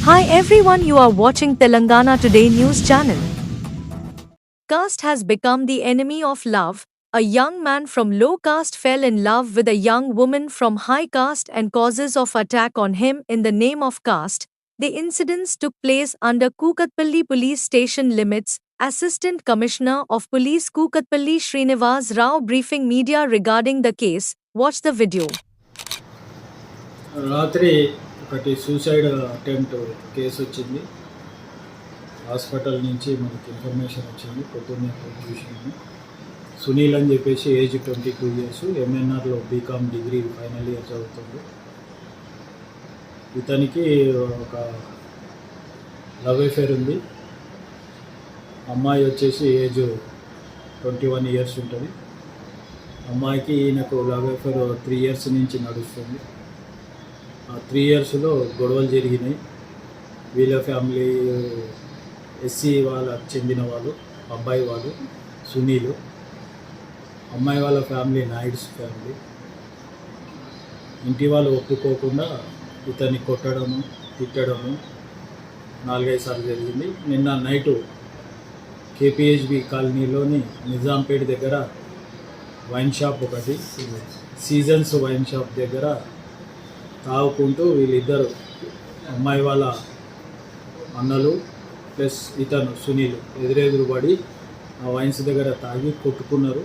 Hi everyone, you are watching Telangana Today News channel. Caste has become the enemy of love. A young man from low caste fell in love with a young woman from high caste and causes of attack on him in the name of caste. The incidents took place under Kukatpalli police station limits. Assistant Commissioner of Police Kukatpalli Srinivas Rao briefing media regarding the case. Watch the video. రాత్రి ఒకటి suicide attempt case వచ్చింది. Hospital నుంచి మనకి information వచ్చింది. పొద్దున్నే చూసినాము. సునీల్ అని చెప్పేసి ఏజ్ 22 years, ఎంఎన్ఆర్లో బీకామ్ డిగ్రీ ఫైనల్ ఇయర్ చదువుతుంది. ఇతనికి ఒక లవ్ అఫేర్ ఉంది. అమ్మాయి వచ్చేసి ఏజ్ 21 years ఉంటుంది. అమ్మాయికి ఈయనకు లవ్ అఫేర్ 3 years నుంచి నడుస్తుంది. ఆ 3 yearsలో గొడవలు జరిగినాయి. వీళ్ళ ఫ్యామిలీ ఎస్సీ వాళ్ళకి చెందిన వాళ్ళు, అబ్బాయి వాళ్ళు సునీలు, అమ్మాయి వాళ్ళ ఫ్యామిలీ నాయుడ్స్ ఫ్యామిలీ. ఇంటి వాళ్ళు ఒప్పుకోకుండా ఇతన్ని కొట్టడము, తిట్టడము 4-5 సార్లు జరిగింది. నిన్న నైటు కేపీహెచ్బి కాలనీలోని నిజాంపేట దగ్గర వైన్ షాప్ ఒకటి, సీజన్స్ వైన్ షాప్ దగ్గర తాగుకుంటూ వీళ్ళిద్దరు, అమ్మాయి వాళ్ళ అన్నలు ప్లస్ ఇతను సునీల్ ఎదురెదురు పడి ఆ వైన్స్ దగ్గర తాగి కొట్టుకున్నారు.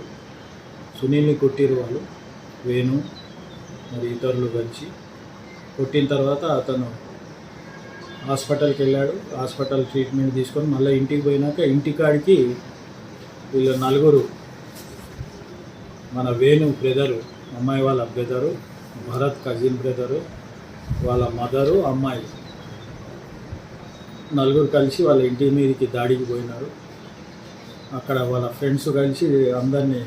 సునీల్ని కొట్టిరు వాళ్ళు, వేణు మరి ఇతరులు కలిసి. కొట్టిన తర్వాత అతను హాస్పిటల్కి వెళ్ళాడు. హాస్పిటల్ ట్రీట్మెంట్ తీసుకొని మళ్ళీ ఇంటికి పోయినాక ఇంటికాడికి వీళ్ళు నలుగురు, మన వేణు బ్రదరు, అమ్మాయి వాళ్ళ బ్రదరు, భరత్ కజిన్ బ్రదరు, వాళ్ళ మదరు, అమ్మాయి, నలుగురు కలిసి వాళ్ళ ఇంటి మీదకి దాడికి పోయినారు. అక్కడ వాళ్ళ ఫ్రెండ్స్ కలిసి అందరినీ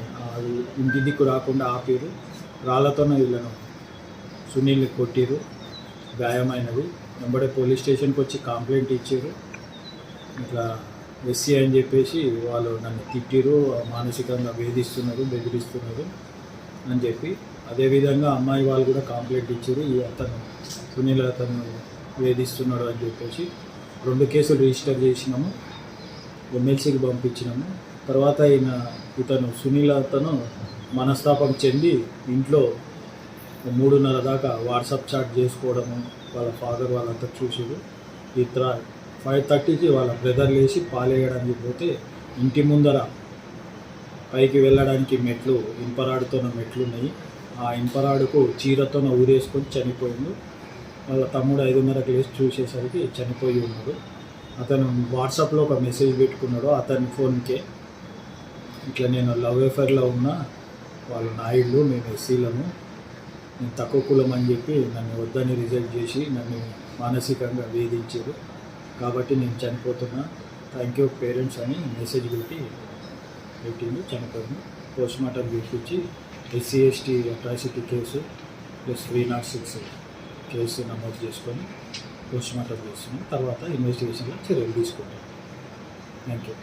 ఇంటి దిక్కు రాకుండా ఆపిరు. రాళ్ళతోనే వీళ్ళను సునీల్ని కొట్టిరు, గాయమైనది. వెంబడే పోలీస్ స్టేషన్కి వచ్చి కంప్లైంట్ ఇచ్చారు. ఇట్లా ఎస్సీ అని చెప్పేసి వాళ్ళు నన్ను తిట్టిరు, మానసికంగా వేధిస్తున్నారు, బెదిరిస్తున్నారు అని చెప్పి. అదేవిధంగా అమ్మాయి వాళ్ళు కూడా కంప్లైంట్ ఇచ్చారు, ఈ అతను సునీల్ అతను వేధిస్తున్నాడు అని చెప్పేసి. 2 కేసులు రిజిస్టర్ చేసినాము, ఎమ్మెల్సీకి పంపించినాము. తర్వాత ఇతను సునీల్ అతను మనస్తాపం చెంది ఇంట్లో 3:30 దాకా వాట్సాప్ చాట్ చేసుకోవడము వాళ్ళ ఫాదర్ వాళ్ళంతా చూసారు. ఇతర 5:30కి వాళ్ళ బ్రదర్ లేచి పాలేయడానికి పోతే ఇంటి ముందర పైకి వెళ్ళడానికి మెట్లు, ఇనుపరాడుతోన్న మెట్లు ఉన్నాయి. ఆ ఇనుపరాడుకు చీరతోన ఊరేసుకొని చనిపోయింది. వాళ్ళ తమ్ముడు 5:30కి లేచి చూసేసరికి చనిపోయి ఉన్నాడు. అతను వాట్సాప్లో ఒక మెసేజ్ పెట్టుకున్నాడు అతని ఫోన్కే, ఇట్లా నేను లవ్ అఫేర్లో ఉన్నా, వాళ్ళు నాయుళ్ళు, మేము ఎస్సీలను, నేను తక్కువ కులం అని చెప్పి నన్ను వద్దని రిజెక్ట్ చేసి నన్ను మానసికంగా వేధించారు, కాబట్టి నేను చనిపోతున్నా, థ్యాంక్ యూ పేరెంట్స్ అని మెసేజ్ పెట్టింది. చనిపోయింది. పోస్ట్మార్టం చేయించి SC/ST atrocity case plus 306 case నమోదు చేసుకొని పోస్ట్మార్టం చేస్తున్నాం. తర్వాత ఇన్వెస్టిగేషన్లో చర్యలు తీసుకుంటాం. Thank you.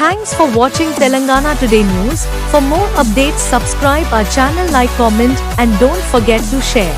Thanks for watching Telangana Today News. For more updates, subscribe our channel, like, comment, and don't forget to share.